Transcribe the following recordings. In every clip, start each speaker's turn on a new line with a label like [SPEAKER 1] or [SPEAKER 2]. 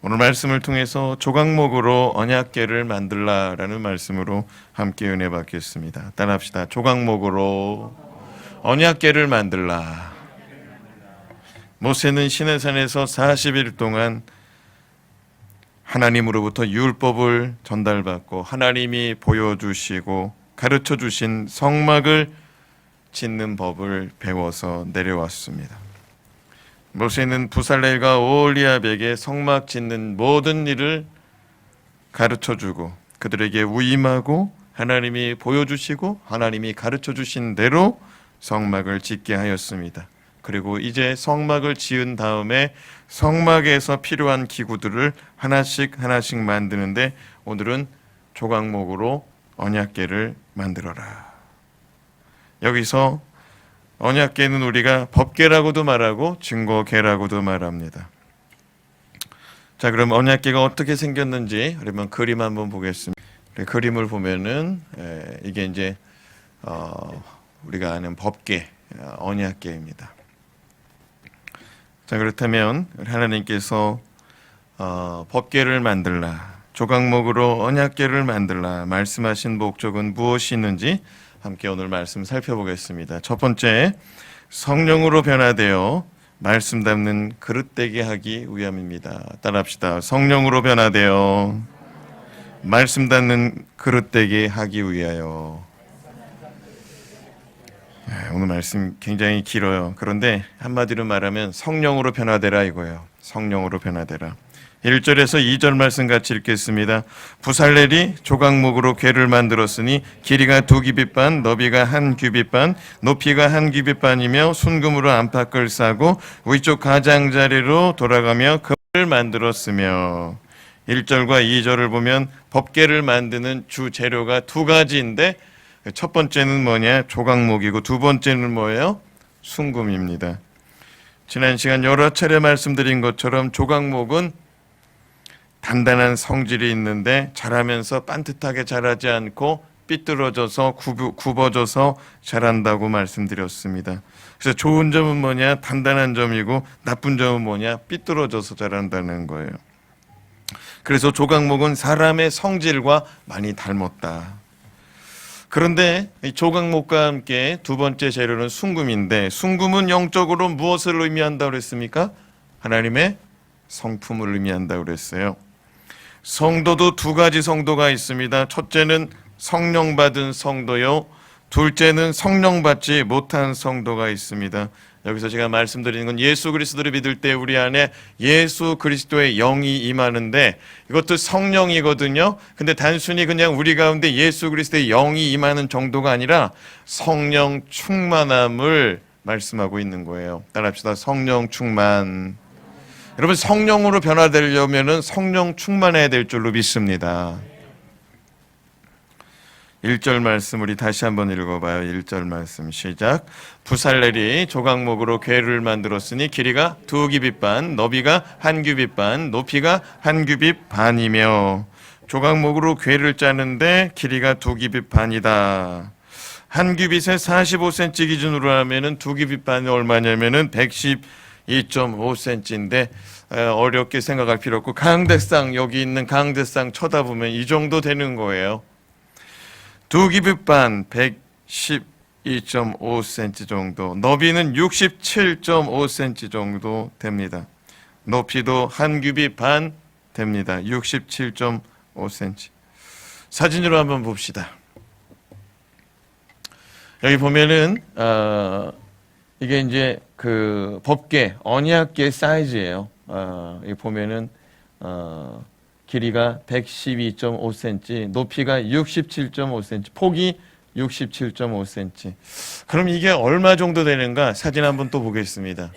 [SPEAKER 1] 오늘 말씀을 통해서 조각목으로 언약궤를 만들라라는 말씀으로 함께 은혜 받겠습니다. 따라합시다. 조각목으로 언약궤를 만들라. 모세는 시내산에서 40일 동안 하나님으로부터 율법을 전달받고 하나님이 보여주시고 가르쳐주신 성막을 짓는 법을 배워서 내려왔습니다. 모세는 부살렐과 오홀리압에게 성막 짓는 모든 일을 가르쳐주고 그들에게 위임하고 하나님이 보여주시고 하나님이 가르쳐주신 대로 성막을 짓게 하였습니다. 그리고 이제 성막을 지은 다음에 성막에서 필요한 기구들을 하나씩 만드는데 오늘은 조각목으로 언약궤를 만들어라. 여기서 언약궤는 우리가 법궤라고도 말하고 증거궤라고도 말합니다. 자, 그럼 언약궤가 어떻게 생겼는지 그러면 그림 한번 보겠습니다. 그림을 보면은 이게 이제 우리가 아는 법궤, 언약궤입니다. 자, 그렇다면 하나님께서 법궤를 만들라, 조각목으로 언약궤를 만들라 말씀하신 목적은 무엇이 있는지 함께 오늘 말씀 살펴보겠습니다. 첫 번째, 성령으로 변화되어 말씀 담는 그릇 되게 하기 위함입니다. 따라합시다. 성령으로 변화되어 말씀 담는 그릇 되게 하기 위하여. 오늘 말씀 굉장히 길어요. 그런데 한마디로 말하면 성령으로 변화되라 이거예요. 성령으로 변화되라. 1절에서 2절 말씀 같이 읽겠습니다. 부살렐이 조각목으로 궤를 만들었으니 길이가 2규빗 반, 너비가 1규빗 반, 높이가 1규빗 반이며 순금으로 안팎을 싸고 위쪽 가장자리로 돌아가며 금을 만들었으며. 1절과 2절을 보면 법궤를 만드는 주 재료가 두 가지인데 첫 번째는 뭐냐? 조각목이고 두 번째는 뭐예요? 순금입니다. 지난 시간 여러 차례 말씀드린 것처럼 조각목은 단단한 성질이 있는데 자라면서 반듯하게 자라지 않고 삐뚤어져서 굽어져서 자란다고 말씀드렸습니다. 그래서 좋은 점은 뭐냐? 단단한 점이고 나쁜 점은 뭐냐? 삐뚤어져서 자란다는 거예요. 그래서 조각목은 사람의 성질과 많이 닮았다. 그런데 이 조각목과 함께 두 번째 재료는 순금인데 순금은 영적으로 무엇을 의미한다고 그랬습니까? 하나님의 성품을 의미한다고 그랬어요. 성도도 두 가지 성도가 있습니다. 첫째는 성령 받은 성도요, 둘째는 성령 받지 못한 성도가 있습니다. 여기서 제가 말씀드리는 건 예수 그리스도를 믿을 때 우리 안에 예수 그리스도의 영이 임하는데 이것도 성령이거든요. 근데 단순히 그냥 우리 가운데 예수 그리스도의 영이 임하는 정도가 아니라 성령 충만함을 말씀하고 있는 거예요. 따라합시다. 성령 충만. 여러분, 성령으로 변화되려면 성령 충만해야 될 줄로 믿습니다. 1절 말씀 우리 다시 한번 읽어봐요. 1절 말씀 시작. 부살렐이 조각목으로 궤를 만들었으니 길이가 2규빗 반, 너비가 1규빗 반, 높이가 1규빗 반이며. 조각목으로 궤를 짜는데 길이가 2규빗 반이다. 1규빗에 45cm 기준으로 하면은 2규빗 반이 얼마냐면은 112.5cm인데 어렵게 생각할 필요 없고 강대상, 여기 있는 강대상 쳐다보면 이 정도 되는 거예요. 2규빗 반 112.5cm 정도, 너비는 67.5cm 정도 됩니다. 높이도 1규빗 반 됩니다. 67.5cm. 사진으로 한번 봅시다. 여기 보면은 이게 이제 그 법궤, 언약궤 사이즈예요. 여기 보면은 길이가 112.5cm, 높이가 67.5cm, 폭이 67.5cm. 그럼 이게 얼마 정도 되는가? 사진 한번 또 보겠습니다.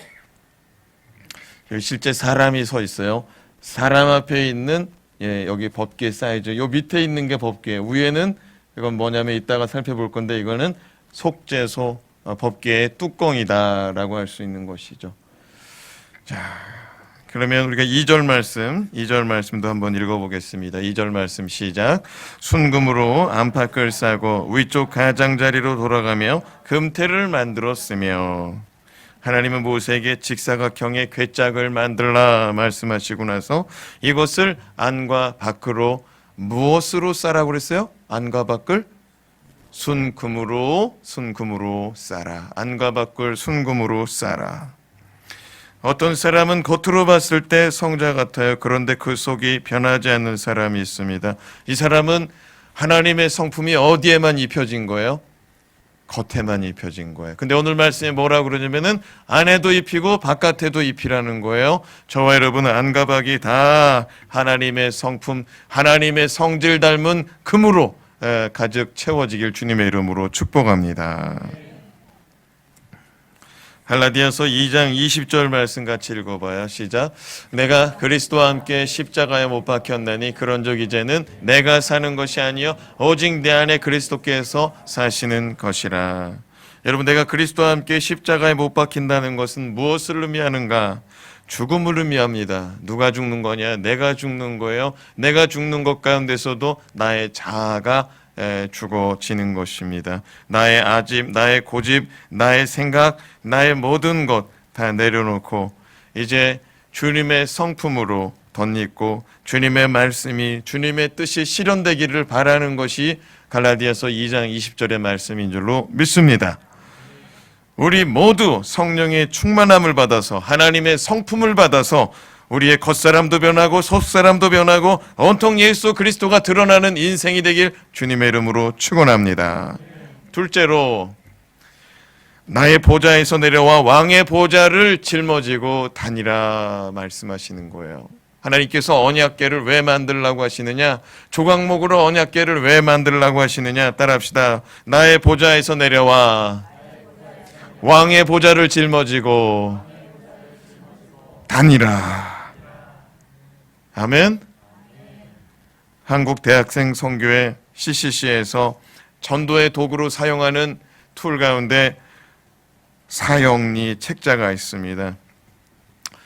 [SPEAKER 1] 여기 실제 사람이 서 있어요. 사람 앞에 있는 여기 법궤 사이즈. 요 밑에 있는 게 법궤. 위에는 이건 뭐냐면 이따가 살펴볼 건데 이거는 속죄소 법궤의 뚜껑이다라고 할 수 있는 것이죠. 자. 그러면 우리가 2절 말씀도 한번 읽어보겠습니다. 2절 말씀 시작. 순금으로 안팎을 싸고 위쪽 가장자리로 돌아가며 금태를 만들었으며. 하나님은 모세에게 직사각형의 궤짝을 만들라 말씀하시고 나서 이것을 안과 밖으로 무엇으로 싸라고 그랬어요? 안과 밖을 순금으로 싸라. 안과 밖을 순금으로 싸라. 어떤 사람은 겉으로 봤을 때 성자 같아요. 그런데 그 속이 변하지 않는 사람이 있습니다. 이 사람은 하나님의 성품이 어디에만 입혀진 거예요? 겉에만 입혀진 거예요. 근데 오늘 말씀에 뭐라고 그러냐면은 안에도 입히고 바깥에도 입히라는 거예요. 저와 여러분은 안과 밖이 다 하나님의 성품, 하나님의 성질 닮은 금으로 가득 채워지길 주님의 이름으로 축복합니다. 갈라디아서 2장 20절 말씀 같이 읽어봐요. 시작. 내가 그리스도와 함께 십자가에 못 박혔나니 그런즉 이제는 내가 사는 것이 아니요 오직 내 안에 그리스도께서 사시는 것이라. 여러분, 내가 그리스도와 함께 십자가에 못 박힌다는 것은 무엇을 의미하는가? 죽음을 의미합니다. 누가 죽는 거냐? 내가 죽는 거예요. 내가 죽는 것 가운데서도 나의 자아가 죽어지는 것입니다. 나의 아집, 나의 고집, 나의 생각, 나의 모든 것 다 내려놓고 이제 주님의 성품으로 덧입고 주님의 말씀이, 주님의 뜻이 실현되기를 바라는 것이 갈라디아서 2장 20절의 말씀인 줄로 믿습니다. 우리 모두 성령의 충만함을 받아서 하나님의 성품을 받아서 우리의 겉사람도 변하고 속사람도 변하고 온통 예수 그리스도가 드러나는 인생이 되길 주님의 이름으로 축원합니다. 둘째로, 나의 보좌에서 내려와 왕의 보좌를 짊어지고 다니라 말씀하시는 거예요. 하나님께서 언약궤를 왜 만들라고 하시느냐? 조각목으로 언약궤를 왜 만들라고 하시느냐? 따라합시다. 나의 보좌에서 내려와 왕의 보좌를 짊어지고 다니라. 아멘. 한국 대학생 선교회 CCC에서 전도의 도구로 사용하는 툴 가운데 사형리 책자가 있습니다.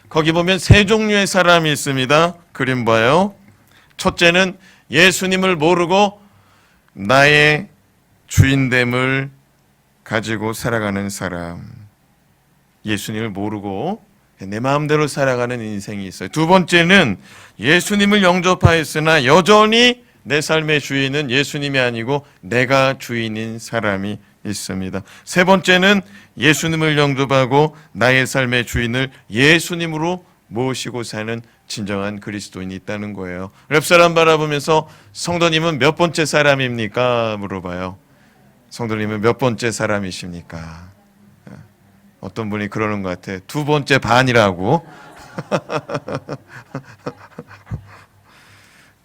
[SPEAKER 1] 거기 보면 세 종류의 사람이 있습니다. 그림 봐요. 첫째는 예수님을 모르고 나의 주인됨을 가지고 살아가는 사람. 예수님을 모르고 내 마음대로 살아가는 인생이 있어요. 두 번째는 예수님을 영접하였으나 여전히 내 삶의 주인은 예수님이 아니고 내가 주인인 사람이 있습니다. 세 번째는 예수님을 영접하고 나의 삶의 주인을 예수님으로 모시고 사는 진정한 그리스도인이 있다는 거예요. 옆 사람 바라보면서 성도님은 몇 번째 사람입니까? 물어봐요. 성도님은 몇 번째 사람이십니까? 어떤 분이 그러는 것 같아. 두 번째 반이라고.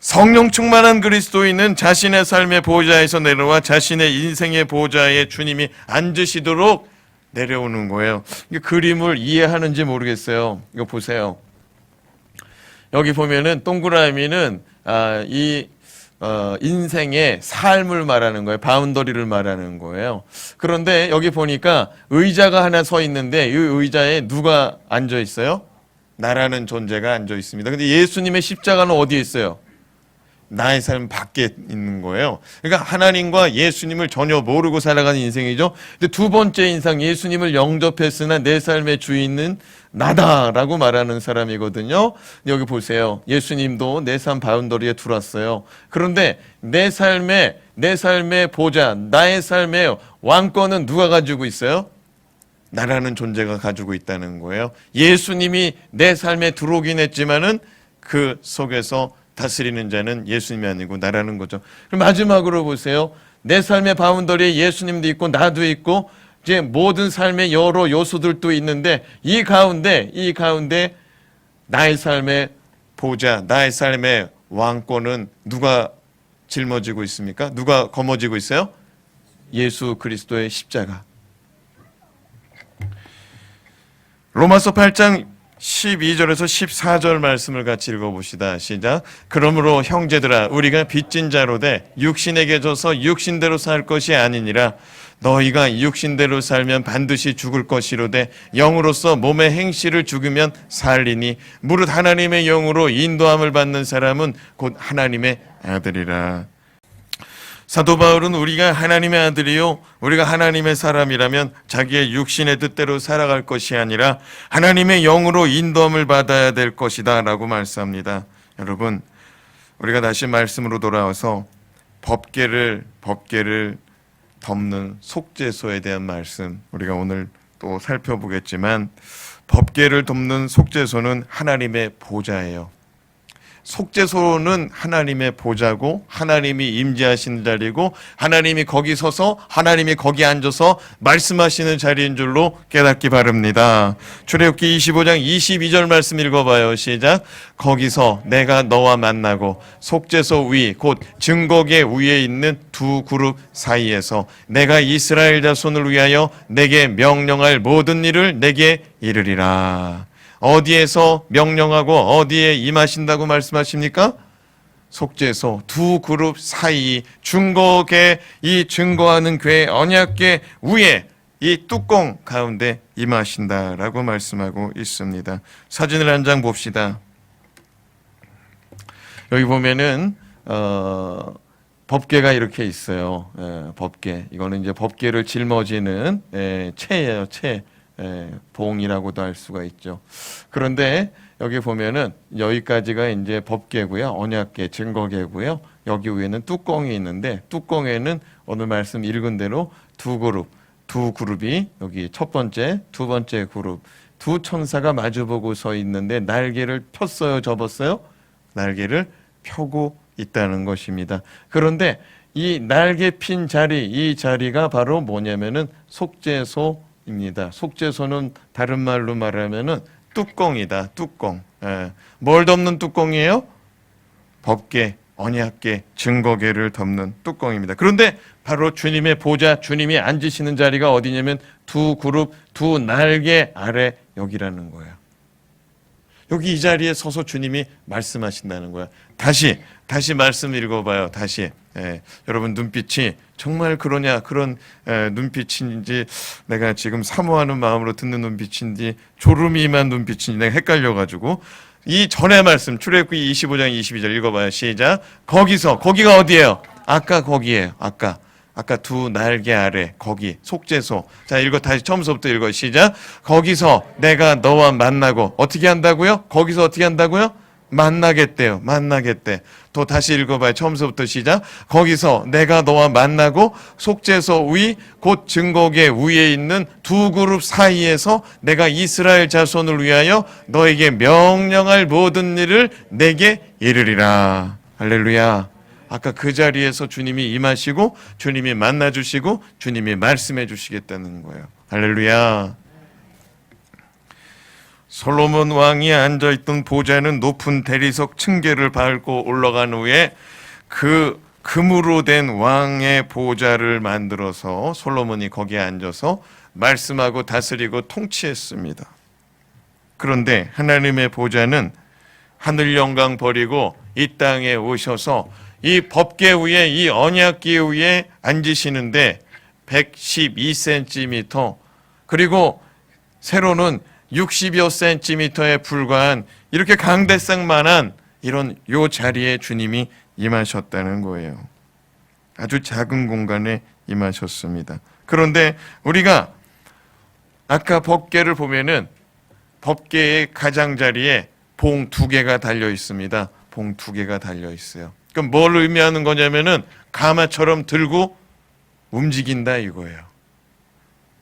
[SPEAKER 1] 성령 충만한 그리스도인은 자신의 삶의 보좌에서 내려와 자신의 인생의 보좌에 주님이 앉으시도록 내려오는 거예요. 이 그림을 이해하는지 모르겠어요. 이거 보세요. 여기 보면은 동그라미는 인생의 삶을 말하는 거예요. 바운더리를 말하는 거예요. 그런데 여기 보니까 의자가 하나 서 있는데 이 의자에 누가 앉아 있어요? 나라는 존재가 앉아 있습니다. 근데 예수님의 십자가는 어디에 있어요? 나의 삶 밖에 있는 거예요. 그러니까 하나님과 예수님을 전혀 모르고 살아가는 인생이죠. 근데 두 번째 인상, 예수님을 영접했으나 내 삶의 주인은 나다라고 말하는 사람이거든요. 여기 보세요. 예수님도 내 삶 바운더리에 들어왔어요. 그런데 내 삶의 보좌, 나의 삶의 왕권은 누가 가지고 있어요? 나라는 존재가 가지고 있다는 거예요. 예수님이 내 삶에 들어오긴 했지만은 그 속에서 다스리는 자는 예수님이 아니고 나라는 거죠. 그럼 마지막으로 보세요. 내 삶의 바운더리에 예수님도 있고 나도 있고 이제 모든 삶의 여러 요소들도 있는데 이 가운데 나의 삶의 보좌, 나의 삶의 왕권은 누가 짊어지고 있습니까? 누가 거머쥐고 있어요? 예수 그리스도의 십자가. 로마서 8장 12절에서 14절 말씀을 같이 읽어봅시다. 시작. 그러므로 형제들아 우리가 빚진 자로 돼 육신에게 져서 육신대로 살 것이 아니니라. 너희가 육신대로 살면 반드시 죽을 것이로되 영으로서 몸의 행실을 죽이면 살리니 무릇 하나님의 영으로 인도함을 받는 사람은 곧 하나님의 아들이라. 사도 바울은 우리가 하나님의 아들이요 우리가 하나님의 사람이라면 자기의 육신의 뜻대로 살아갈 것이 아니라 하나님의 영으로 인도함을 받아야 될 것이다 라고 말씀합니다. 여러분, 우리가 다시 말씀으로 돌아와서 법궤를 덮는 속죄소에 대한 말씀 우리가 오늘 또 살펴보겠지만, 법궤를 덮는 속죄소는 하나님의 보좌예요. 속죄소는 하나님의 보좌고 하나님이 임재하시는 자리고 하나님이 거기 서서 하나님이 거기 앉아서 말씀하시는 자리인 줄로 깨닫기 바랍니다. 출애굽기 25장 22절 말씀 읽어봐요. 시작. 거기서 내가 너와 만나고 속죄소 위 곧 증거궤 위에 있는 두 그룹 사이에서 내가 이스라엘 자손을 위하여 내게 명령할 모든 일을 내게 이르리라. 어디에서 명령하고 어디에 임하신다고 말씀하십니까? 속죄소 두 그룹 사이 증거궤, 이 증거하는 궤 언약궤 위에 이 뚜껑 가운데 임하신다라고 말씀하고 있습니다. 사진을 한 장 봅시다. 여기 보면은 법궤가 이렇게 있어요. 법궤. 이거는 이제 법궤를 짊어지는 채예요. 채. 봉이라고도 할 수가 있죠. 그런데 여기 보면은 여기까지가 이제 법궤고요, 언약궤, 증거궤고요. 여기 위에는 뚜껑이 있는데 뚜껑에는 오늘 말씀 읽은 대로 두 그룹이 여기 첫 번째, 두 번째 그룹 두 천사가 마주보고 서 있는데 날개를 폈어요, 접었어요? 날개를 펴고 있다는 것입니다. 그런데 이 날개 핀 자리, 이 자리가 바로 뭐냐면은 속죄소입니다. 속죄소는 다른 말로 말하면은 뚜껑이다. 뚜껑. 뭘 덮는 뚜껑이에요? 법궤, 언약궤, 증거궤를 덮는 뚜껑입니다. 그런데 바로 주님의 보좌, 주님이 앉으시는 자리가 어디냐면 두 그룹, 두 날개 아래 여기라는 거예요. 여기 이 자리에 서서 주님이 말씀하신다는 거야. 다시 말씀 읽어봐요. 다시. 여러분 눈빛이 정말 그러냐, 그런 눈빛인지, 내가 지금 사모하는 마음으로 듣는 눈빛인지, 졸음이 임한 눈빛인지 내가 헷갈려가지고 이 전의 말씀 출애굽기 25장 22절 읽어봐요. 시작. 거기가 어디예요? 아까 거기예요. 아까 두 날개 아래 거기 속죄소. 자, 읽어. 다시 처음부터 읽어. 시작. 거기서 내가 너와 만나고 어떻게 한다고요? 거기서 어떻게 한다고요? 만나겠대요. 만나겠대. 또 다시 읽어봐요. 처음부터 시작. 거기서 내가 너와 만나고 속죄소 위 곧 증거궤 위에 있는 두 그룹 사이에서 내가 이스라엘 자손을 위하여 너에게 명령할 모든 일을 내게 이르리라. 할렐루야. 아까 그 자리에서 주님이 임하시고 주님이 만나주시고 주님이 말씀해 주시겠다는 거예요. 할렐루야. 솔로몬 왕이 앉아있던 보좌는 높은 대리석 층계를 밟고 올라간 후에 그 금으로 된 왕의 보좌를 만들어서 솔로몬이 거기에 앉아서 말씀하고 다스리고 통치했습니다. 그런데 하나님의 보좌는 하늘 영광 버리고 이 땅에 오셔서 이 법궤 위에, 이 언약궤 위에 앉으시는데 112cm, 그리고 세로는 60여 cm에 불과한 이렇게 강대상만한 이런 요 자리에 주님이 임하셨다는 거예요. 아주 작은 공간에 임하셨습니다. 그런데 우리가 아까 법궤를 보면은 법궤의 가장자리에 봉 두 개가 달려 있습니다. 봉 두 개가 달려 있어요. 그럼 뭘 의미하는 거냐면은 가마처럼 들고 움직인다 이거예요.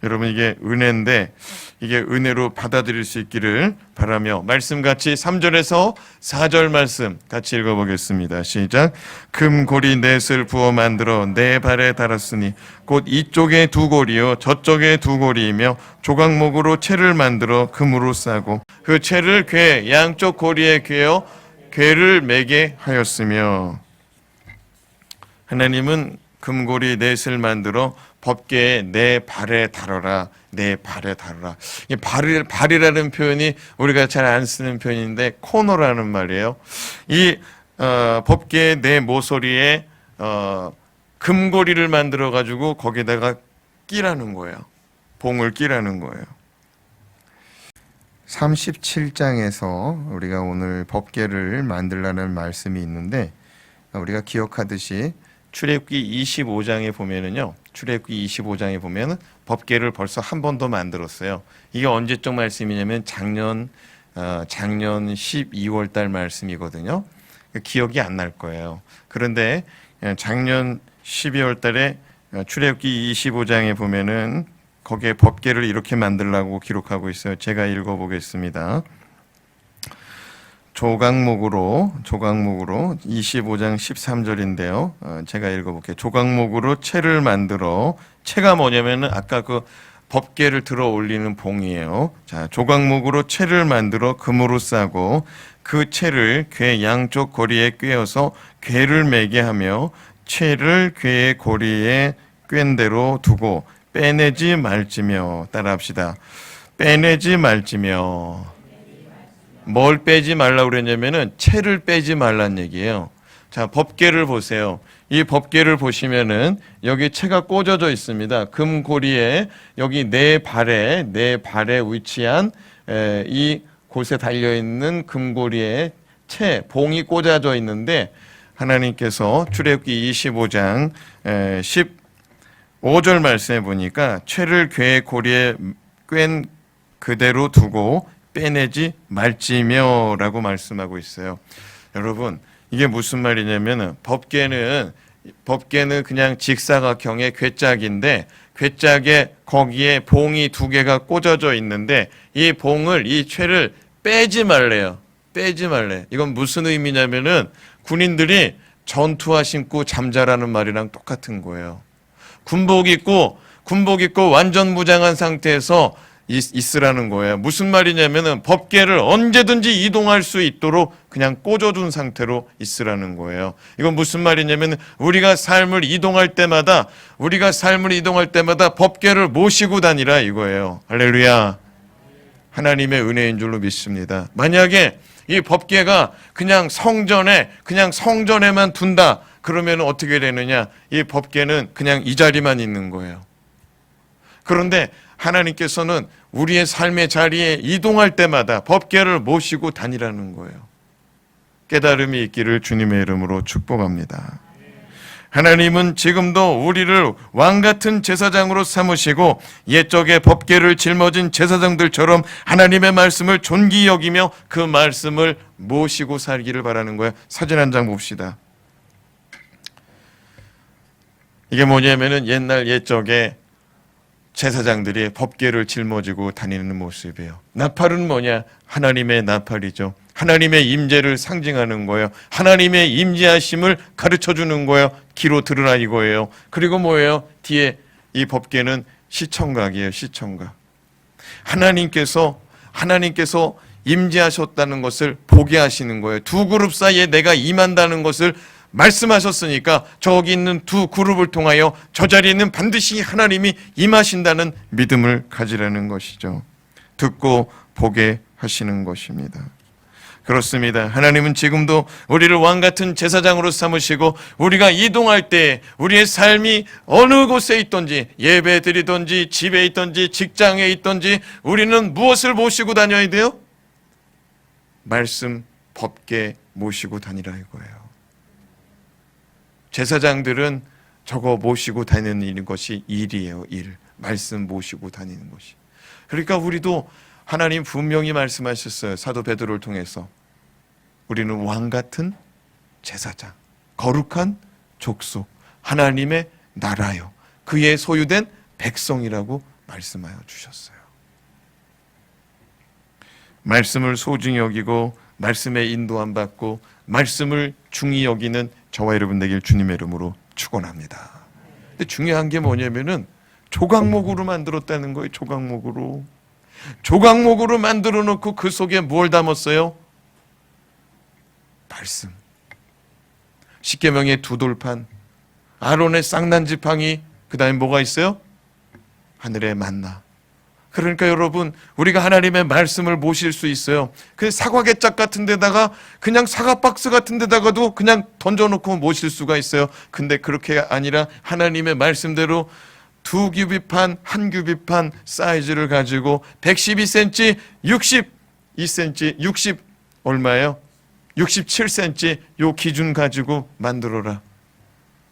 [SPEAKER 1] 여러분, 이게 은혜인데 이게 은혜로 받아들일 수 있기를 바라며 말씀같이 3절에서 4절 말씀 같이 읽어보겠습니다. 시작. 금고리 넷을 부어 만들어 내 발에 달았으니 곧 이쪽에 두 고리요 저쪽에 두 고리이며 조각목으로 채를 만들어 금으로 싸고 그 채를 궤 양쪽 고리에 꿰어 궤를 매게 하였으며, 하나님은 금고리 넷을 만들어 법궤에 내 발에 달아라, 내 발에 달아라. 이 발이라는 표현이 우리가 잘 안 쓰는 표현인데 코너라는 말이에요. 이 법궤의 내 모서리에 금고리를 만들어 가지고 거기다가 끼라는 거예요. 봉을 끼라는 거예요. 37장에서 우리가 오늘 법궤를 만들라는 말씀이 있는데, 우리가 기억하듯이 출애굽기 25장에 보면은요. 출애굽기 25장에 보면은 법궤를 벌써 한 번 더 만들었어요. 이게 언제적 말씀이냐면 작년 12월 달 말씀이거든요. 기억이 안 날 거예요. 그런데 작년 12월 달에 출애굽기 25장에 보면은 거기에 법궤를 이렇게 만들라고 기록하고 있어요. 제가 읽어보겠습니다. 조각목으로 25장 13절인데요. 제가 읽어볼게요. 조각목으로 채를 만들어, 채가 뭐냐면은 아까 그 법궤를 들어 올리는 봉이에요. 자, 조각목으로 채를 만들어 금으로 싸고 그 채를 궤 양쪽 고리에 꿰어서 궤를 매게 하며 채를 궤의 고리에 꿰인 대로 두고 빼내지 말지며. 따라합시다. 빼내지 말지며. 뭘 빼지 말라고 그랬냐면은 채를 빼지 말란 얘기예요. 자, 법궤를 보세요. 이 법궤를 보시면은 여기 채가 꽂아져 있습니다. 금고리에 여기 네 발에 위치한 이 곳에 달려 있는 금고리에 채 봉이 꽂아져 있는데, 하나님께서 출애굽기 25장 15절 말씀해 보니까 채를 궤의 고리에 꿰인 그대로 두고 빼내지 말지며라고 말씀하고 있어요. 여러분, 이게 무슨 말이냐면 법궤는 그냥 직사각형의 궤짝인데, 궤짝에 거기에 봉이 두 개가 꽂아져 있는데 이 봉을, 이 채를 빼지 말래요. 빼지 말래. 이건 무슨 의미냐면은 군인들이 전투화 신고 잠자라는 말이랑 똑같은 거예요. 군복 입고 완전 무장한 상태에서 있으라는 거예요. 무슨 말이냐면은 법궤를 언제든지 이동할 수 있도록 그냥 꽂아둔 상태로 있으라는 거예요. 이건 무슨 말이냐면 우리가 삶을 이동할 때마다 법궤를 모시고 다니라 이거예요. 할렐루야. 하나님의 은혜인 줄로 믿습니다. 만약에 이 법궤가 그냥 성전에만 둔다 그러면 어떻게 되느냐? 이 법궤는 그냥 이 자리만 있는 거예요. 그런데 하나님께서는 우리의 삶의 자리에 이동할 때마다 법궤를 모시고 다니라는 거예요. 깨달음이 있기를 주님의 이름으로 축복합니다. 하나님은 지금도 우리를 왕같은 제사장으로 삼으시고 옛적에 법궤를 짊어진 제사장들처럼 하나님의 말씀을 존귀히 여기며 그 말씀을 모시고 살기를 바라는 거예요. 사진 한 장 봅시다. 이게 뭐냐면은 옛적에 제사장들이 법궤를 짊어지고 다니는 모습이에요. 나팔은 뭐냐? 하나님의 나팔이죠. 하나님의 임재를 상징하는 거예요. 하나님의 임재하심을 가르쳐 주는 거예요. 귀로 들으라 이거예요. 그리고 뭐예요? 뒤에 이 법궤는 시청각이에요. 시청각. 하나님께서 임재하셨다는 것을 보게 하시는 거예요. 두 그룹 사이에 내가 임한다는 것을 말씀하셨으니까 저기 있는 두 그룹을 통하여 저 자리에는 반드시 하나님이 임하신다는 믿음을 가지라는 것이죠. 듣고 보게 하시는 것입니다. 그렇습니다. 하나님은 지금도 우리를 왕같은 제사장으로 삼으시고 우리가 이동할 때 우리의 삶이 어느 곳에 있든지 예배 드리든지 집에 있든지 직장에 있든지 우리는 무엇을 모시고 다녀야 돼요? 말씀, 법궤 모시고 다니라 이거예요. 제사장들은 저거 모시고 다니는 것이 일이에요. 일. 말씀 모시고 다니는 것이. 그러니까 우리도 하나님 분명히 말씀하셨어요. 사도 베드로를 통해서. 우리는 왕같은 제사장, 거룩한 족속, 하나님의 나라요. 그의 소유된 백성이라고 말씀하여 주셨어요. 말씀을 소중히 여기고 말씀에 인도함 받고 말씀을 중히 여기는 저와 여러분 되길 주님의 이름으로 축원합니다. 근데 중요한 게 뭐냐면은 조각목으로 만들었다는 거예요. 조각목으로 만들어 놓고 그 속에 뭘 담았어요? 말씀. 십계명의 두 돌판, 아론의 쌍난 지팡이, 그 다음에 뭐가 있어요? 하늘의 만나. 그러니까 여러분, 우리가 하나님의 말씀을 모실 수 있어요. 그 사과 개짝 같은 데다가 그냥 사과 박스 같은 데다가도 그냥 던져놓고 모실 수가 있어요. 근데 그렇게 아니라 하나님의 말씀대로 두 규빗판, 한 규빗판 사이즈를 가지고 112cm, 62cm, 60 얼마예요? 67cm 요 기준 가지고 만들어라.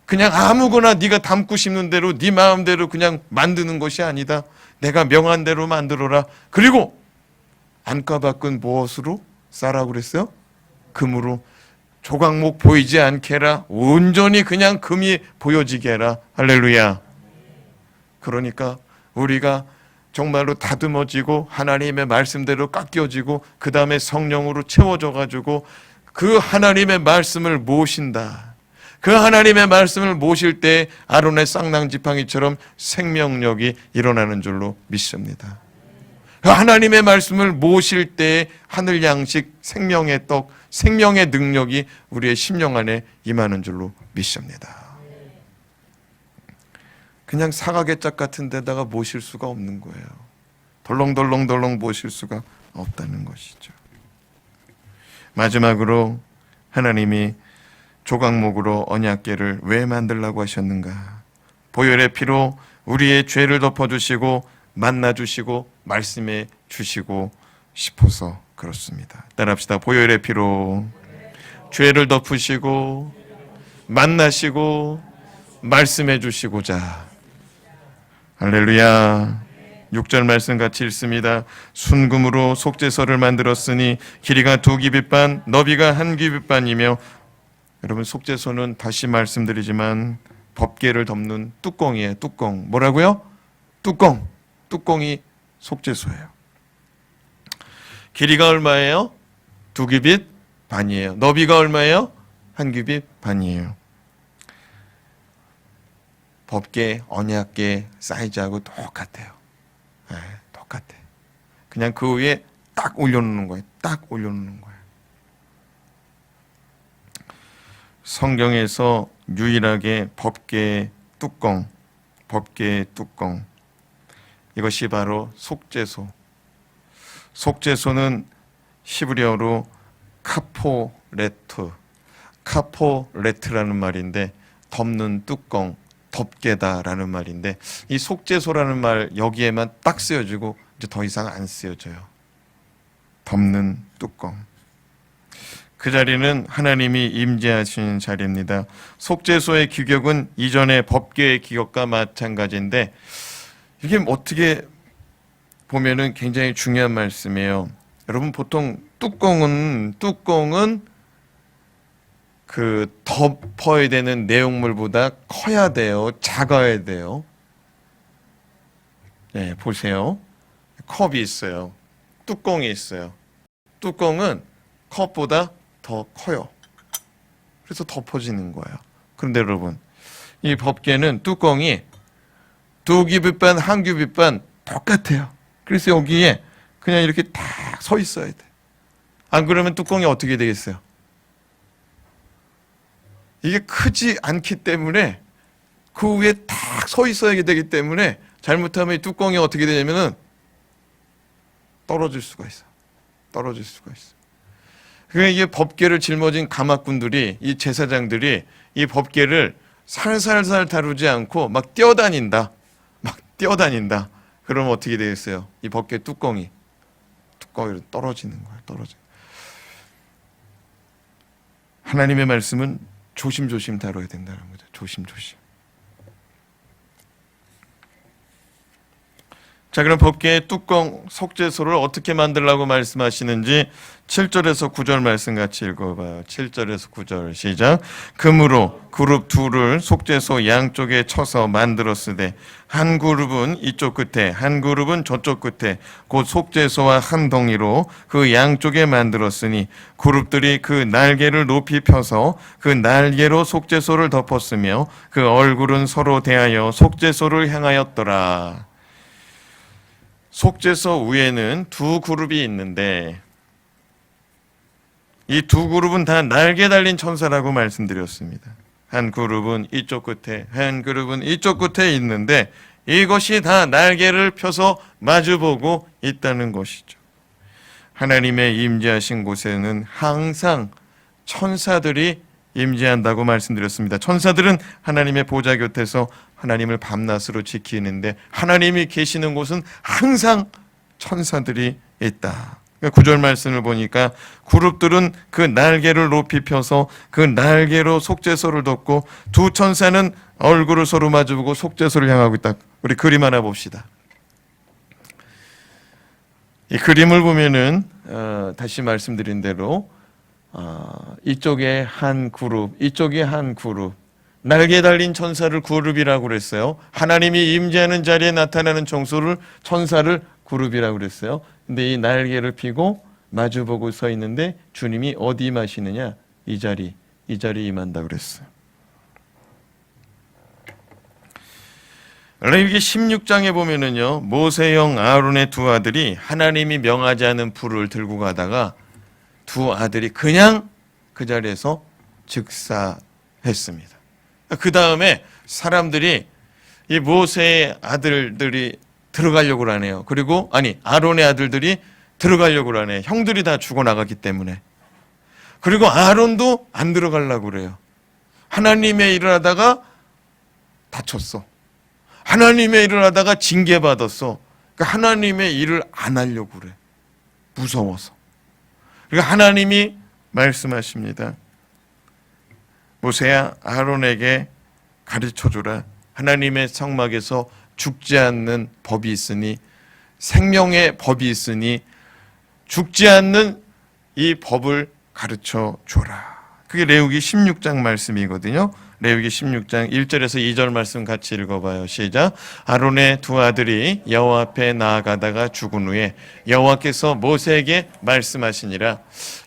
[SPEAKER 1] 그냥 아무거나 네가 담고 싶는 대로 네 마음대로 그냥 만드는 것이 아니다. 내가 명한 대로 만들어라. 그리고 안가밖은 무엇으로 싸라고 그랬어요? 금으로. 조각목 보이지 않게 해라. 온전히 그냥 금이 보여지게 해라. 할렐루야. 그러니까 우리가 정말로 다듬어지고 하나님의 말씀대로 깎여지고 그 다음에 성령으로 채워져 가지고 그 하나님의 말씀을 모신다. 그 하나님의 말씀을 모실 때 아론의 쌍낭지팡이처럼 생명력이 일어나는 줄로 믿습니다. 그 하나님의 말씀을 모실 때 하늘 양식, 생명의 떡, 생명의 능력이 우리의 심령 안에 임하는 줄로 믿습니다. 그냥 사각의짝 같은 데다가 모실 수가 없는 거예요. 덜렁덜렁 모실 수가 없다는 것이죠. 마지막으로 하나님이 조각목으로 언약궤를 왜 만들라고 하셨는가? 보혈의 피로 우리의 죄를 덮어주시고 만나주시고 말씀해 주시고 싶어서 그렇습니다. 따라합시다. 보혈의 피로 죄를 덮으시고 만나시고 말씀해 주시고자. 할렐루야. 6절 말씀 같이 읽습니다. 순금으로 속죄소를 만들었으니 길이가 2규빗반 너비가 1규빗반이며, 여러분 속죄소는 다시 말씀드리지만 법궤를 덮는 뚜껑이에요. 뚜껑. 뭐라고요? 뚜껑이 속죄소예요. 길이가 얼마예요? 2규빗 반이에요. 너비가 얼마예요? 1규빗 반이에요. 법궤, 언약궤 사이즈하고 똑같아요. 네, 똑같아. 그냥 그 위에 딱 올려놓는 거예요. 딱 올려놓는 거예요. 성경에서 유일하게 법궤 뚜껑, 이것이 바로 속죄소. 속죄소는 히브리어로 카포레트라는 말인데 덮는 뚜껑, 덮개다라는 말인데, 이 속죄소라는 말 여기에만 딱 쓰여지고 이제 더 이상 안 쓰여져요. 덮는 뚜껑. 그 자리는 하나님이 임재하시는 자리입니다. 속죄소의 규격은 이전의 법궤의 규격과 마찬가지인데, 이게 어떻게 보면은 굉장히 중요한 말씀이에요. 여러분 보통 뚜껑은 그 덮어야 되는 내용물보다 커야 돼요? 작아야 돼요? 네, 보세요. 컵이 있어요. 뚜껑이 있어요. 뚜껑은 컵보다 더 커요. 그래서 덮어지는 거예요. 그런데 여러분, 이 법궤는 뚜껑이 2규빗반, 1규빗반 똑같아요. 그래서 여기에 그냥 이렇게 딱 서 있어야 돼. 안 그러면 뚜껑이 어떻게 되겠어요? 이게 크지 않기 때문에 그 위에 딱 서 있어야 되기 때문에 잘못하면 이 뚜껑이 어떻게 되냐면은 떨어질 수가 있어. 그러니까 이게 법궤를 짊어진 가마꾼들이, 이 제사장들이 이 법궤를 살살살 다루지 않고 막 뛰어다닌다. 그러면 어떻게 되겠어요? 이 법궤 뚜껑이 떨어지는 거예요. 하나님의 말씀은 조심조심 다뤄야 된다는 거죠. 조심조심. 자, 그럼 법궤의 뚜껑 속죄소를 어떻게 만들라고 말씀하시는지 7절에서 9절 말씀 같이 읽어봐요. 7절에서 9절 시작. 금으로 그룹 둘을 속죄소 양쪽에 쳐서 만들었으되 한 그룹은 이쪽 끝에 한 그룹은 저쪽 끝에 곧 속죄소와 한 덩이로 그 양쪽에 만들었으니 그룹들이 그 날개를 높이 펴서 그 날개로 속죄소를 덮었으며 그 얼굴은 서로 대하여 속죄소를 향하였더라. 속죄소 위에는 두 그룹이 있는데 이 두 그룹은 다 날개 달린 천사라고 말씀드렸습니다. 한 그룹은 이쪽 끝에, 한 그룹은 이쪽 끝에 있는데 이것이 다 날개를 펴서 마주보고 있다는 것이죠. 하나님의 임재하신 곳에는 항상 천사들이 임재한다고 말씀드렸습니다. 천사들은 하나님의 보좌 곁에서 하나님을 밤낮으로 지키는데 하나님이 계시는 곳은 항상 천사들이 있다. 구절 말씀을 보니까 그룹들은 그 날개를 높이 펴서 그 날개로 속죄소를 덮고 두 천사는 얼굴을 서로 마주보고 속죄소를 향하고 있다. 우리 그림 하나 봅시다. 이 그림을 보면은 다시 말씀드린 대로 이쪽에 한 그룹, 이쪽에 한 그룹, 날개 달린 천사를 그룹이라고 그랬어요. 하나님이 임재하는 자리에 나타나는 천사를 그룹이라고 그랬어요. 근데 이 날개를 펴고 마주보고 서 있는데 주님이 어디 임하시느냐? 이 자리에 임한다 그랬어요. 레위기 16장에 보면은요, 모세형 아론의 두 아들이 하나님이 명하지 않은 불을 들고 가다가 두 아들이 그냥 그 자리에서 즉사했습니다. 그 다음에 사람들이 이 모세의 아들들이 들어가려고 하네요. 그리고 아론의 아들들이 들어가려고 하네. 형들이 다 죽어나갔기 때문에. 그리고 아론도 안 들어가려고 그래요. 하나님의 일을 하다가 다쳤어. 하나님의 일을 하다가 징계받았어. 그러니까 하나님의 일을 안 하려고 그래. 무서워서. 그러니까 하나님이 말씀하십니다. 모세야, 아론에게 가르쳐주라. 하나님의 성막에서 죽지 않는 법이 있으니, 생명의 법이 있으니 죽지 않는 이 법을 가르쳐줘라. 그게 레위기 16장 말씀이거든요. 레위기 16장 1절에서 2절 말씀 같이 읽어봐요. 시작. 아론의 두 아들이 여호와 앞에 나아가다가 죽은 후에 여호와께서 모세에게 말씀하시니라.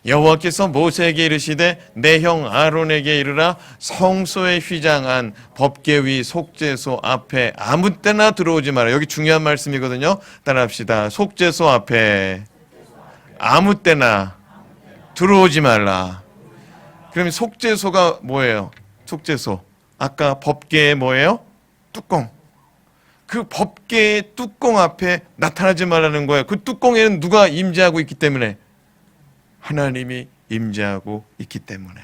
[SPEAKER 1] 여호와께서 모세에게 이르시되 내 형 아론에게 이르라. 성소에 휘장한 법궤위 속죄소 앞에 아무 때나 들어오지 마라. 여기 중요한 말씀이거든요. 따라합시다. 속죄소 앞에 아무 때나 들어오지 말라. 그러면 속죄소가 뭐예요? 속죄소. 아까 법궤의 뭐예요? 뚜껑. 그 법궤의 뚜껑 앞에 나타나지 말라는 거예요. 그 뚜껑에는 누가 임재하고 있기 때문에? 하나님이 임재하고 있기 때문에.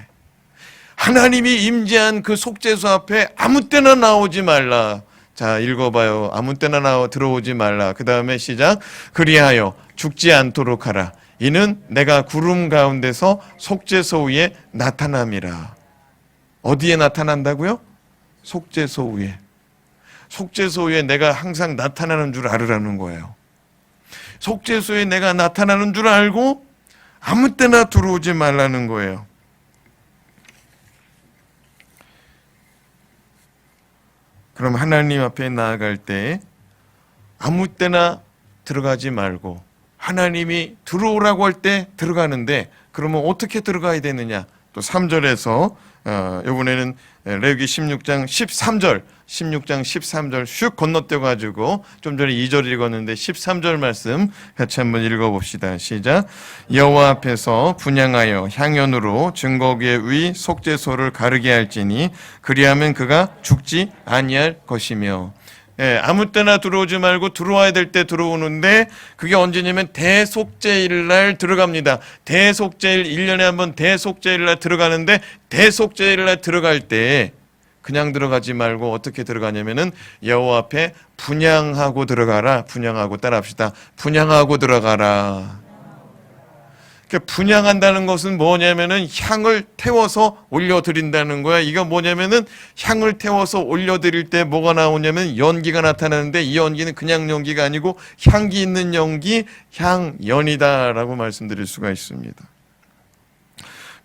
[SPEAKER 1] 하나님이 임재한 그 속죄소 앞에 아무 때나 나오지 말라. 자, 읽어봐요. 아무 때나 들어오지 말라. 그 다음에 시작. 그리하여 죽지 않도록 하라. 이는 내가 구름 가운데서 속죄소 위에 나타남이라. 어디에 나타난다고요? 속죄소 위에. 속죄소 위에 내가 항상 나타나는 줄 알으라는 거예요. 속죄소에 내가 나타나는 줄 알고 아무 때나 들어오지 말라는 거예요. 그럼 하나님 앞에 나아갈 때 아무 때나 들어가지 말고 하나님이 들어오라고 할 때 들어가는데, 그러면 어떻게 들어가야 되느냐? 또 3절에서 이번에는 레위기 16장 13절 슉 건너뛰어가지고 좀 전에 2절 읽었는데 13절 말씀 같이 한번 읽어봅시다. 시작. 여호와 앞에서 분향하여 향연으로 증거궤 위 속죄소를 가르게 할지니 그리하면 그가 죽지 아니할 것이며. 아무 때나 들어오지 말고 들어와야 될 때 들어오는데, 그게 언제냐면 대속죄일 날 들어갑니다. 대속죄일 1년에 한 번 대속죄일 날 들어가는데, 대속죄일 날 들어갈 때 그냥 들어가지 말고 어떻게 들어가냐면은 여호와 앞에 분향하고 들어가라. 분향하고, 따라합시다. 분향하고 들어가라. 분향한다는 것은 뭐냐면은 향을 태워서 올려드린다는 거야. 이거 뭐냐면은 향을 태워서 올려드릴 때 뭐가 나오냐면 연기가 나타나는데, 이 연기는 그냥 연기가 아니고 향기 있는 연기, 향연이다라고 말씀드릴 수가 있습니다.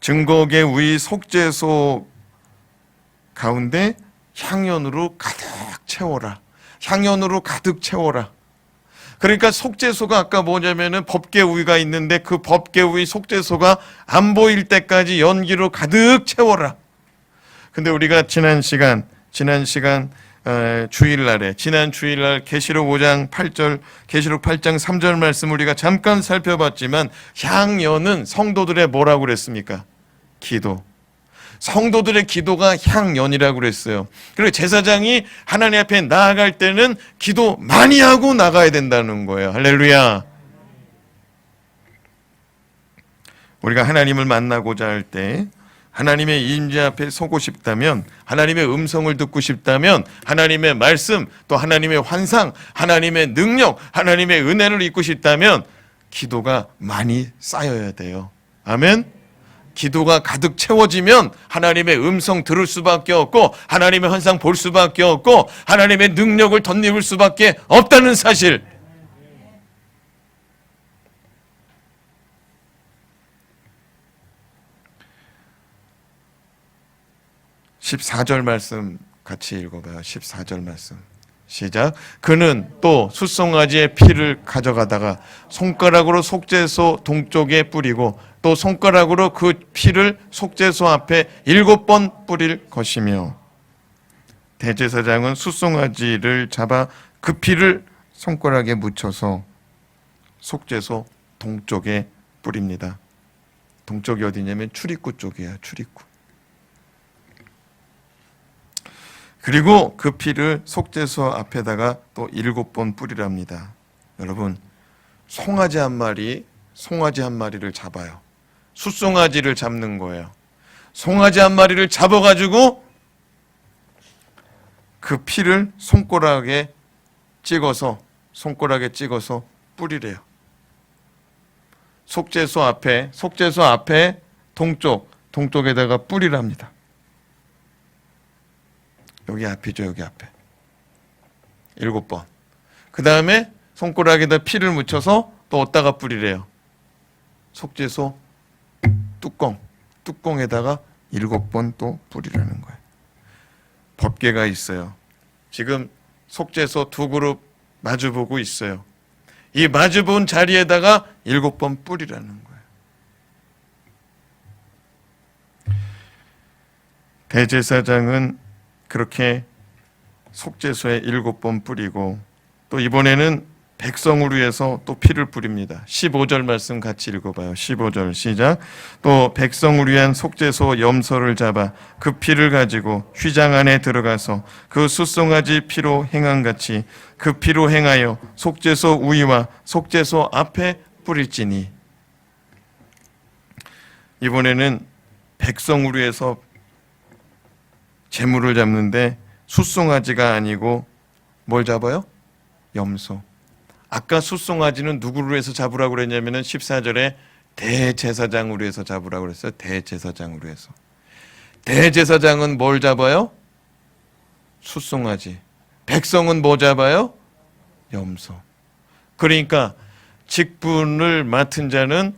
[SPEAKER 1] 증거궤 위 속죄소 가운데 향연으로 가득 채워라. 향연으로 가득 채워라. 그러니까 속죄소가 아까 뭐냐면은 법궤 위가 있는데, 그 법궤 위 속죄소가 안 보일 때까지 연기로 가득 채워라. 근데 우리가 지난 시간 주일날에, 지난 주일날 계시록 5장 8절, 계시록 8장 3절 말씀 우리가 잠깐 살펴봤지만, 향연은 성도들의 뭐라고 그랬습니까? 기도. 성도들의 기도가 향연이라고 그랬어요. 그리고 제사장이 하나님 앞에 나아갈 때는 기도 많이 하고 나가야 된다는 거예요. 할렐루야. 우리가 하나님을 만나고자 할 때, 하나님의 임재 앞에 서고 싶다면, 하나님의 음성을 듣고 싶다면, 하나님의 말씀, 또 하나님의 환상, 하나님의 능력, 하나님의 은혜를 입고 싶다면 기도가 많이 쌓여야 돼요. 아멘? 기도가 가득 채워지면 하나님의 음성 들을 수밖에 없고 하나님의 환상 볼 수밖에 없고 하나님의 능력을 덧입을 수밖에 없다는 사실. (14절) 말씀 같이 읽어봐요. 14절 말씀 시작. 그는 또 숫송아지의 피를 가져가다가 손가락으로 속죄소 동쪽에 뿌리고 또 손가락으로 그 피를 속죄소 앞에 7번 뿌릴 것이며, 대제사장은 숫송아지를 잡아 그 피를 손가락에 묻혀서 속죄소 동쪽에 뿌립니다. 동쪽이 어디냐면 출입구 쪽이에요. 출입구. 그리고 그 피를 속죄소 앞에다가 또 7번 뿌리랍니다. 여러분, 송아지 한 마리를 잡아요. 숫송아지를 잡는 거예요. 송아지 한 마리를 잡아가지고 그 피를 손가락에 찍어서 뿌리래요. 속죄소 앞에 동쪽에다가 뿌리랍니다. 여기 앞이죠, 여기 앞에. 7번. 그 다음에 손가락에다 피를 묻혀서 또 어디다가 뿌리래요? 속죄소 뚜껑에다가 7번 또 뿌리라는 거예요. 법궤가 있어요. 지금 속죄소 두 그룹 마주보고 있어요. 이 마주본 자리에다가 7번 뿌리라는 거예요. 대제사장은 그렇게 속죄소에 7번 뿌리고 또 이번에는 백성을 위해서 또 피를 뿌립니다. 15절 말씀 같이 읽어봐요. 15절 시작. 또 백성을 위한 속죄소 염소를 잡아 그 피를 가지고 휘장 안에 들어가서 그 숫송아지 피로 행한같이 그 피로 행하여 속죄소 우위와 속죄소 앞에 뿌릴지니. 이번에는 백성을 위해서 제물을 잡는데 숫송아지가 아니고 뭘 잡아요? 염소. 아까 숫송아지는 누구를 위해서 잡으라고 그랬냐면은 14절에 대제사장을 위해서 잡으라고 그랬어요. 대제사장을 위해서. 대제사장은 뭘 잡아요? 숫송아지. 백성은 뭐 잡아요? 염소. 그러니까 직분을 맡은 자는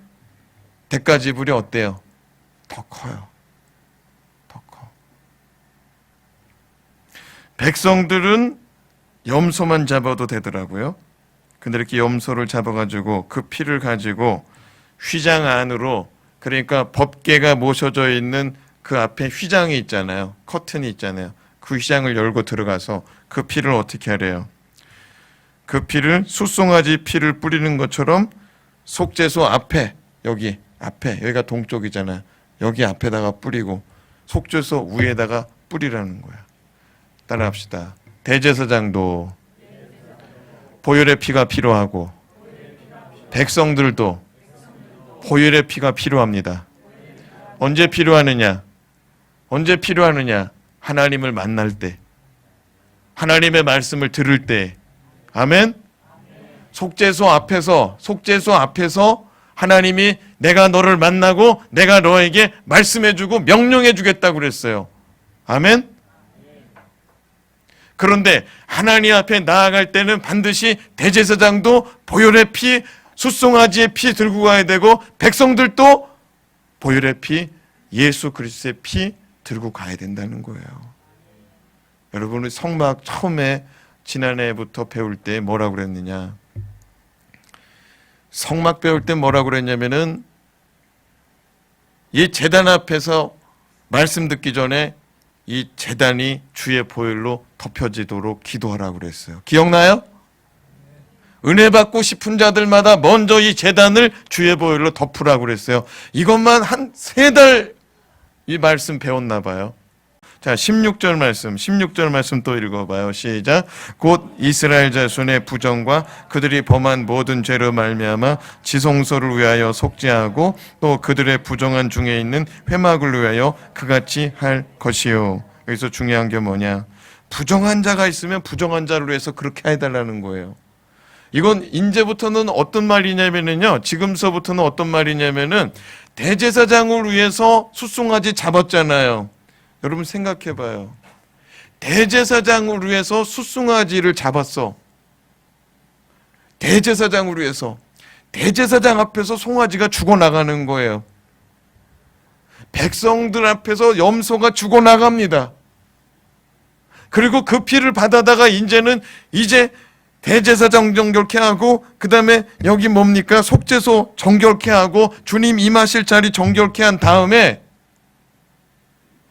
[SPEAKER 1] 대가 지불이 어때요? 더 커요. 더 커. 백성들은 염소만 잡아도 되더라고요. 근데 이렇게 염소를 잡아가지고 그 피를 가지고 휘장 안으로, 그러니까 법궤가 모셔져 있는 그 앞에 휘장이 있잖아요. 커튼이 있잖아요. 그 휘장을 열고 들어가서 그 피를 어떻게 하래요? 그 피를 숫송아지 피를 뿌리는 것처럼 속죄소 앞에, 여기가 동쪽이잖아요. 여기 앞에다가 뿌리고 속죄소 위에다가 뿌리라는 거야. 따라합시다. 대제사장도 보혈의 피가 필요하고 백성들도 보혈의 피가 필요합니다. 언제 필요하느냐? 하나님을 만날 때, 하나님의 말씀을 들을 때. 아멘? 속죄소 앞에서 하나님이 내가 너를 만나고 내가 너에게 말씀해주고 명령해주겠다고 그랬어요. 아멘? 그런데 하나님 앞에 나아갈 때는 반드시 대제사장도 보혈의 피, 숫송아지의 피 들고 가야 되고 백성들도 보혈의 피, 예수 그리스도의 피 들고 가야 된다는 거예요. 여러분이 성막 처음에 지난해부터 배울 때 뭐라고 그랬느냐? 성막 배울 때 뭐라고 그랬냐면은 이 제단 앞에서 말씀 듣기 전에 이 제단이 주의 보혈로 덮여지도록 기도하라고 그랬어요. 기억나요? 은혜 받고 싶은 자들마다 먼저 이 제단을 주의 보혈로 덮으라고 그랬어요. 이것만 한 3달 이 말씀 배웠나 봐요. 자, 16절 말씀 또 읽어봐요. 시작. 곧 이스라엘 자손의 부정과 그들이 범한 모든 죄로 말미암아 지성소를 위하여 속죄하고 또 그들의 부정한 중에 있는 회막을 위하여 그같이 할 것이요. 여기서 중요한 게 뭐냐? 부정한 자가 있으면 부정한 자를 위해서 그렇게 해달라는 거예요. 이건 이제부터는 어떤 말이냐면요. 지금서부터는 어떤 말이냐면은 대제사장을 위해서 숫송아지 잡았잖아요. 여러분 생각해 봐요. 대제사장을 위해서 숫송아지를 잡았어. 대제사장을 위해서. 대제사장 앞에서 송아지가 죽어나가는 거예요. 백성들 앞에서 염소가 죽어나갑니다. 그리고 그 피를 받아다가 이제 대제사장 정결케 하고, 그 다음에 여기 뭡니까? 속죄소 정결케 하고, 주님 임하실 자리 정결케 한 다음에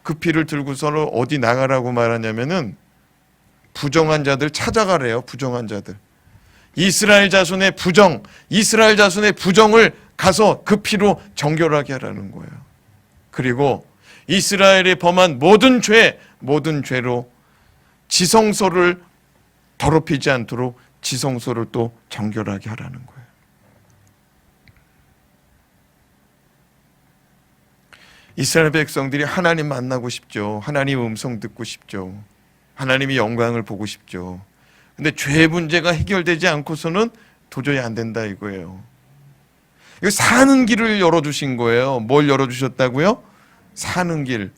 [SPEAKER 1] 그 피를 들고서 어디 나가라고 말하냐면은 부정한 자들 찾아가래요. 부정한 자들. 이스라엘 자손의 부정을 가서 그 피로 정결하게 하라는 거예요. 그리고 이스라엘이 범한 모든 죄로 지성소를 더럽히지 않도록 지성소를 또 정결하게 하라는 거예요. 이스라엘 백성들이 하나님 만나고 싶죠. 하나님 음성 듣고 싶죠. 하나님의 영광을 보고 싶죠. 근데 죄 문제가 해결되지 않고서는 도저히 안 된다 이거예요. 이거 사는 길을 열어주신 거예요. 뭘 열어주셨다고요? 사는 길.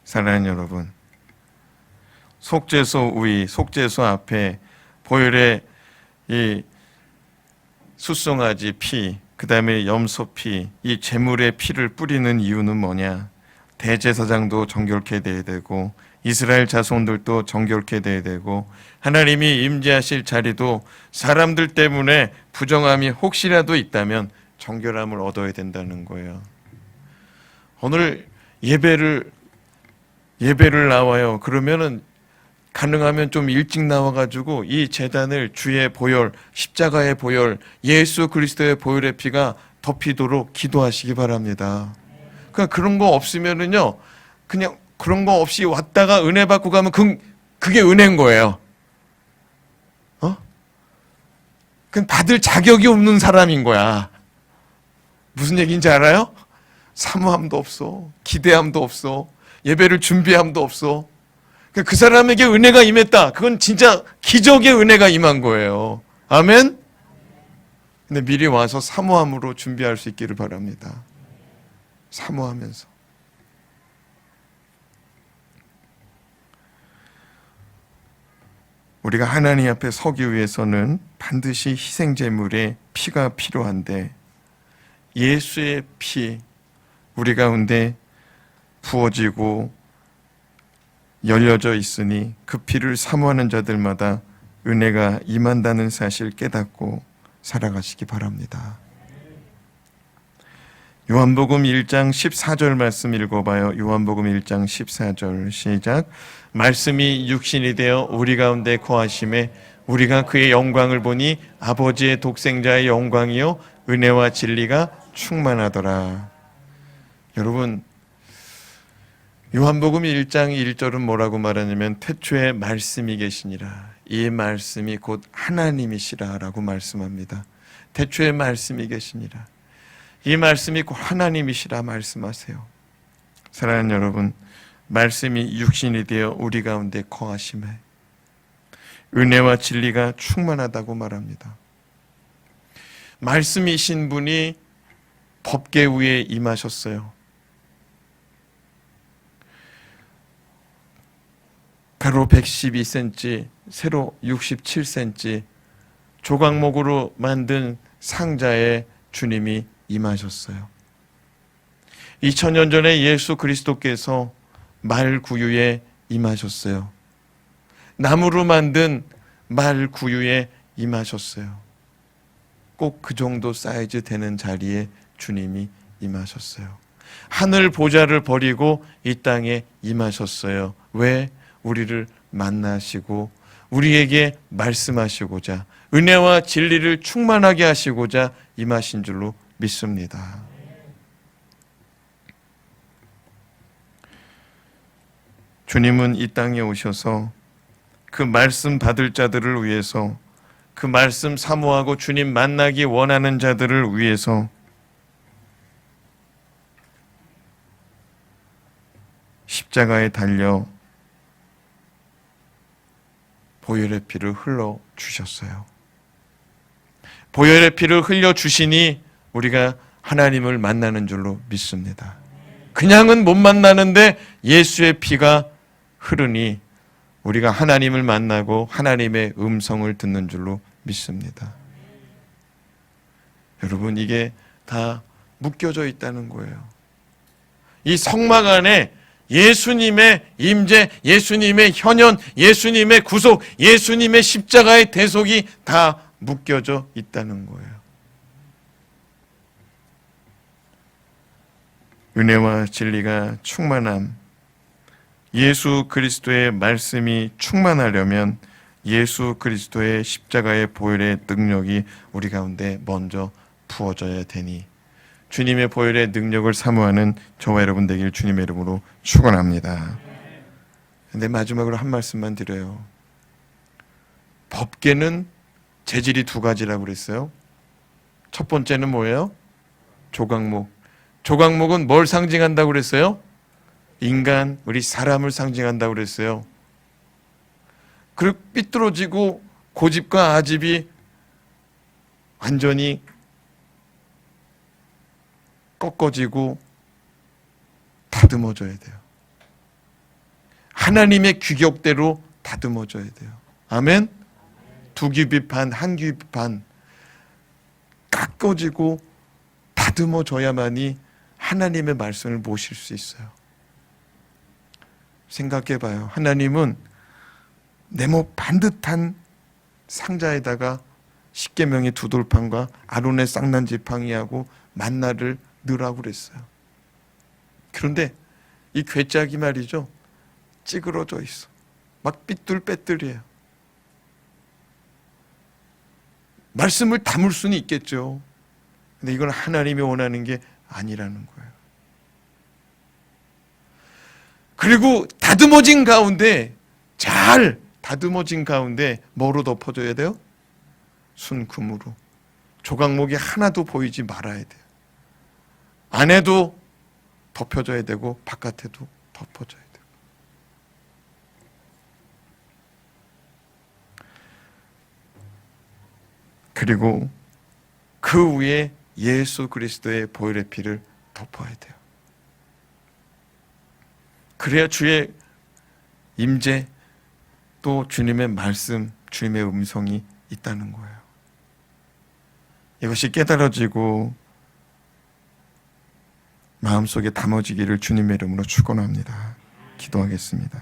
[SPEAKER 1] 사랑하는 여러분, 속죄소 앞에 보혈의 이 숫송아지 피, 그 다음에 염소 피, 이 제물의 피를 뿌리는 이유는 뭐냐? 대제사장도 정결케 돼야 되고, 이스라엘 자손들도 정결케 돼야 되고, 하나님이 임재하실 자리도 사람들 때문에 부정함이 혹시라도 있다면 정결함을 얻어야 된다는 거예요. 오늘 예배를 나와요. 그러면은 가능하면 좀 일찍 나와가지고 이 제단을 주의 보혈, 십자가의 보혈, 예수 그리스도의 보혈의 피가 덮이도록 기도하시기 바랍니다. 그런 거 없으면은요, 그냥 그런 거 없이 왔다가 은혜 받고 가면 그게 은혜인 거예요. 그건 받을 자격이 없는 사람인 거야. 무슨 얘기인지 알아요? 사모함도 없어, 기대함도 없어, 예배를 준비함도 없어. 그 사람에게 은혜가 임했다. 그건 진짜 기적의 은혜가 임한 거예요. 아멘? 근데 미리 와서 사모함으로 준비할 수 있기를 바랍니다. 사모하면서. 우리가 하나님 앞에 서기 위해서는 반드시 희생제물의 피가 필요한데, 예수의 피 우리 가운데 부어지고 열려져 있으니 그 피를 사모하는 자들마다 은혜가 임한다는 사실 깨닫고 살아가시기 바랍니다. 요한복음 1장 14절 말씀 읽어봐요. 요한복음 1장 14절 시작. 말씀이 육신이 되어 우리 가운데 거하심에 우리가 그의 영광을 보니 아버지의 독생자의 영광이요 은혜와 진리가 충만하더라. 여러분, 요한복음 1장 1절은 뭐라고 말하냐면 태초에 말씀이 계시니라. 이 말씀이 곧 하나님이시라라고 말씀합니다. 태초에 말씀이 계시니라. 이 말씀이 곧 하나님이시라 말씀하세요. 사랑하는 여러분, 말씀이 육신이 되어 우리 가운데 거하심에 은혜와 진리가 충만하다고 말합니다. 말씀이신 분이 법궤 위에 임하셨어요. 가로 112cm, 세로 67cm 조각목으로 만든 상자에 주님이 임하셨어요. 2000년 전에 예수 그리스도께서 말 구유에 임하셨어요. 나무로 만든 말 구유에 임하셨어요. 꼭 그 정도 사이즈 되는 자리에 주님이 임하셨어요. 하늘 보좌를 버리고 이 땅에 임하셨어요. 왜? 우리를 만나시고 우리에게 말씀하시고자, 은혜와 진리를 충만하게 하시고자 임하신 줄로 믿습니다. 주님은 이 땅에 오셔서 그 말씀 받을 자들을 위해서, 그 말씀 사모하고 주님 만나기 원하는 자들을 위해서 십자가에 달려 보혈의 피를 흘러 주셨어요. 보혈의 피를 흘려 주시니 우리가 하나님을 만나는 줄로 믿습니다. 그냥은 못 만나는데 예수의 피가 흐르니 우리가 하나님을 만나고 하나님의 음성을 듣는 줄로 믿습니다. 여러분, 이게 다 묶여져 있다는 거예요. 이 성막 안에 예수님의 임재, 예수님의 현현, 예수님의 구속, 예수님의 십자가의 대속이 다 묶여져 있다는 거예요. 은혜와 진리가 충만함, 예수 그리스도의 말씀이 충만하려면 예수 그리스도의 십자가의 보혈의 능력이 우리 가운데 먼저 부어져야 되니 주님의 보혈의 능력을 사모하는 저와 여러분 되길 주님의 이름으로 축원합니다. 근데 마지막으로 한 말씀만 드려요. 법궤는 재질이 두 가지라고 그랬어요. 첫 번째는 뭐예요? 조각목. 조각목은 뭘 상징한다고 그랬어요? 인간, 우리 사람을 상징한다고 그랬어요. 그리고 삐뚤어지고 고집과 아집이 완전히 꺾어지고 다듬어져야 돼요. 하나님의 규격대로 다듬어져야 돼요. 아멘? 두 규빗 반, 한 규빗 반 깎아지고 다듬어져야만이 하나님의 말씀을 모실 수 있어요. 생각해봐요. 하나님은 네모 반듯한 상자에다가 십계명의 두 돌판과 아론의 쌍난 지팡이하고 만나를 넣으라고 그랬어요. 그런데 이 괴짝이 말이죠, 찌그러져 있어. 막 삐뚤빼뚤이에요. 말씀을 담을 수는 있겠죠. 근데 이건 하나님이 원하는 게 아니라는 거예요. 그리고 다듬어진 가운데, 잘 다듬어진 가운데 뭐로 덮어줘야 돼요? 순금으로. 조각목이 하나도 보이지 말아야 돼요. 안에도 덮여줘야 되고 바깥에도 덮어줘야 돼요. 그리고 그 위에 예수 그리스도의 보혈의 피를 덮어야 돼요. 그래야 주의 임재, 또 주님의 말씀, 주님의 음성이 있다는 거예요. 이것이 깨달아지고 마음속에 담아지기를 주님의 이름으로 축원합니다. 기도하겠습니다.